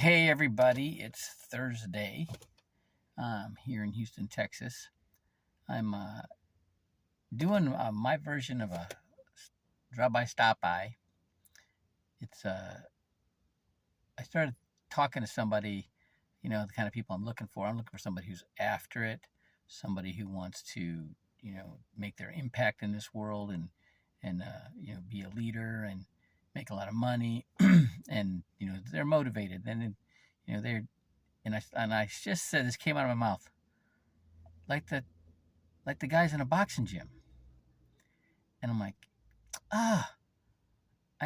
Hey everybody, it's Thursday here in Houston, Texas. I'm doing my version of a drive-by stop-by. It's I started talking to somebody, the kind of people I'm looking for. I'm looking for somebody who's after it, somebody who wants to, make their impact in this world and be a leader and make a lot of money, and they're motivated. And they're and I just said this came out of my mouth like the guys in a boxing gym. And I'm like, I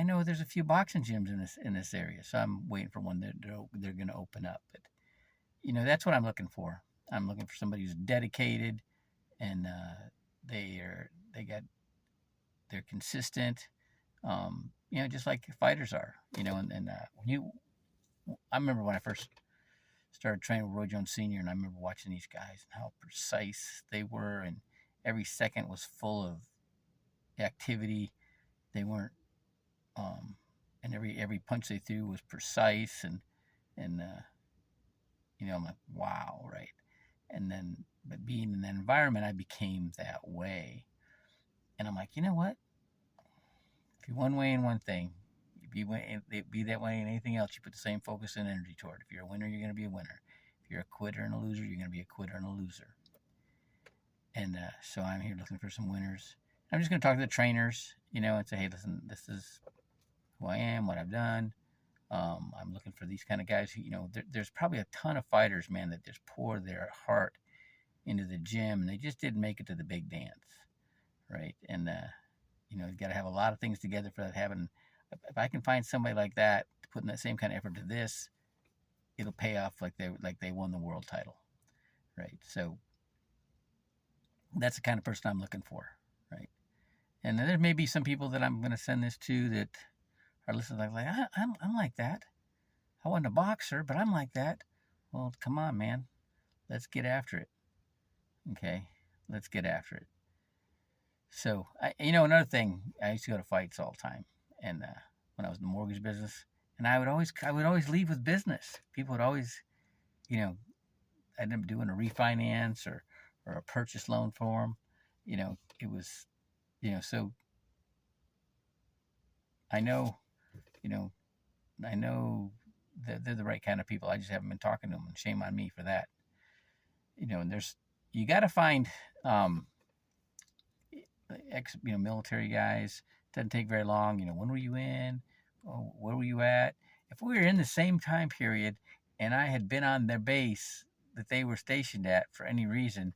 know there's a few boxing gyms in this area, so I'm waiting for one that they're going to open up. But that's what I'm looking for. I'm looking for somebody who's dedicated, and they're consistent. Just like fighters are. I remember when I first started training with Roy Jones Sr., and I remember watching these guys and how precise they were, and every second was full of activity. They weren't, and every punch they threw was precise, and I'm like, wow, right. And then, but being in that environment, I became that way, and I'm like, you know what? If you're one way in one thing, be that way in anything else. You put the same focus and energy toward. If you're a winner, you're going to be a winner. If you're a quitter and a loser, you're going to be a quitter and a loser. And so I'm here looking for some winners. I'm just going to talk to the trainers, and say, hey, listen, this is who I am, what I've done. I'm looking for these kind of guys who, there's probably a ton of fighters, man, that just pour their heart into the gym, and they just didn't make it to the big dance, right? And you got to have a lot of things together for that to happen. If I can find somebody like that to put in that same kind of effort to this, it'll pay off like they won the world title, right? So that's the kind of person I'm looking for, right? And there may be some people that I'm going to send this to that are listening like I'm like that. I wasn't a boxer, but I'm like that. Well, come on, man. Let's get after it. Okay? Let's get after it. So, another thing, I used to go to fights all the time, and when I was in the mortgage business, and I would always leave with business. People would always, I'd end up doing a refinance or a purchase loan for them. It was, so I know, you know, I know that they're the right kind of people. I just haven't been talking to them, and shame on me for that. And you got to find military guys. Doesn't take very long. When were you in? Oh, where were you at? If we were in the same time period, and I had been on their base that they were stationed at for any reason,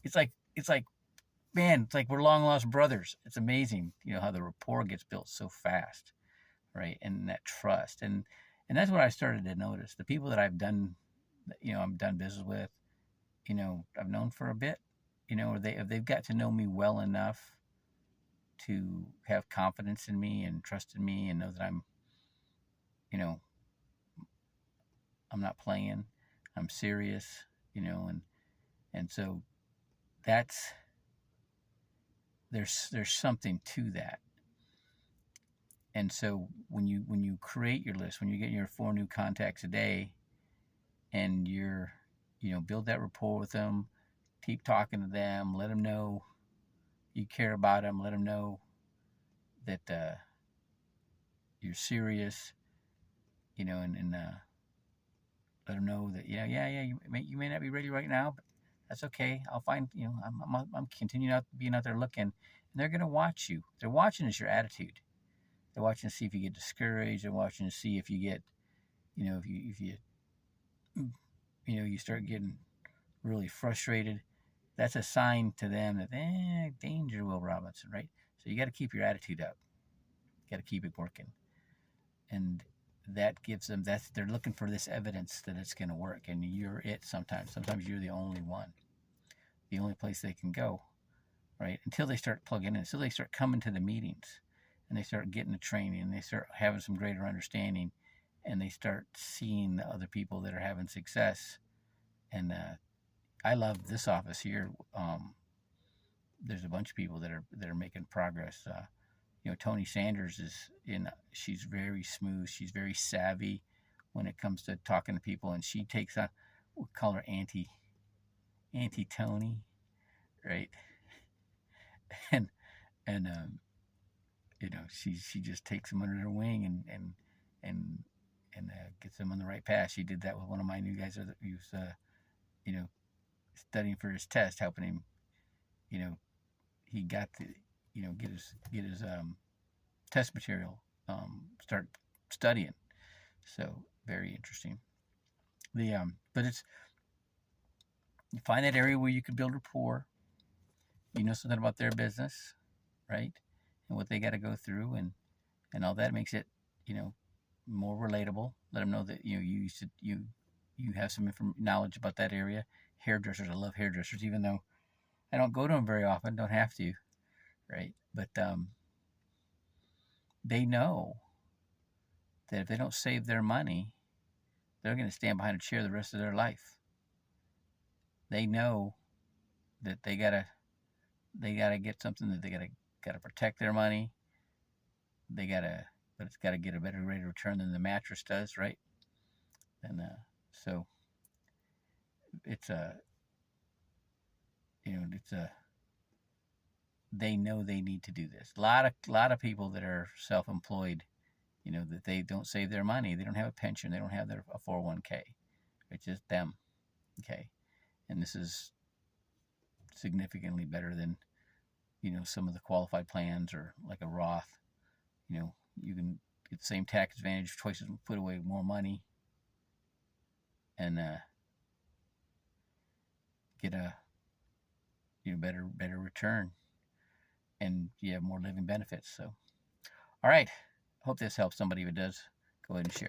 it's like man, it's like we're long lost brothers. It's amazing, how the rapport gets built so fast, right? And that trust, and that's what I started to notice. The people that I've done business with, I've known for a bit, or they've got to know me well enough to have confidence in me and trust in me and know that you know, I'm not playing, I'm serious, and so that's there's something to that. And so when you create your list, when you get your 4 new contacts a day, and you're build that rapport with them, keep talking to them, let them know you care about them, let them know that you're serious, and let them know that you may not be ready right now, but that's okay. I'll find I'm continuing being out there looking, and they're gonna watch you. They're watching is your attitude. They're watching to see if you get discouraged. They're watching to see if you get if you start getting really frustrated. That's a sign to them that danger, Will Robinson, right? So you got to keep your attitude up. You got to keep it working, and that gives them they're looking for this evidence that it's going to work, and you're it. Sometimes you're the only one, the only place they can go, right? Until they start plugging in, until they start coming to the meetings, and they start getting the training, and they start having some greater understanding, and they start seeing the other people that are having success. And I love this office here. There's a bunch of people that are making progress. Tony Sanders she's very smooth. She's very savvy when it comes to talking to people, and she takes on, we'll call her Auntie Tony, right? And she just takes them under her wing and gets them on the right path. She did that with one of my new guys who was studying for his test, helping him. He got to get his test material, start studying. So very interesting. But it's, you find that area where you can build rapport. You know something about their business, right? And what they got to go through, and all that makes it, more relatable. Let them know that you have some knowledge about that area. Hairdressers, I love hairdressers, even though I don't go to them very often. Don't have to, right? But they know that if they don't save their money, they're going to stand behind a chair the rest of their life. They know that they gotta get something, that they gotta protect their money. But it's gotta get a better rate of return than the mattress does, right? And so it's they know they need to do this. A lot of people that are self-employed, that they don't save their money. They don't have a pension. They don't have a 401k. It's just them. Okay. And this is significantly better than, some of the qualified plans, or like a Roth. You can get the same tax advantage, twice as put away more money, and get a better return, and you have more living benefits. So, all right. Hope this helps somebody. If it does, go ahead and share.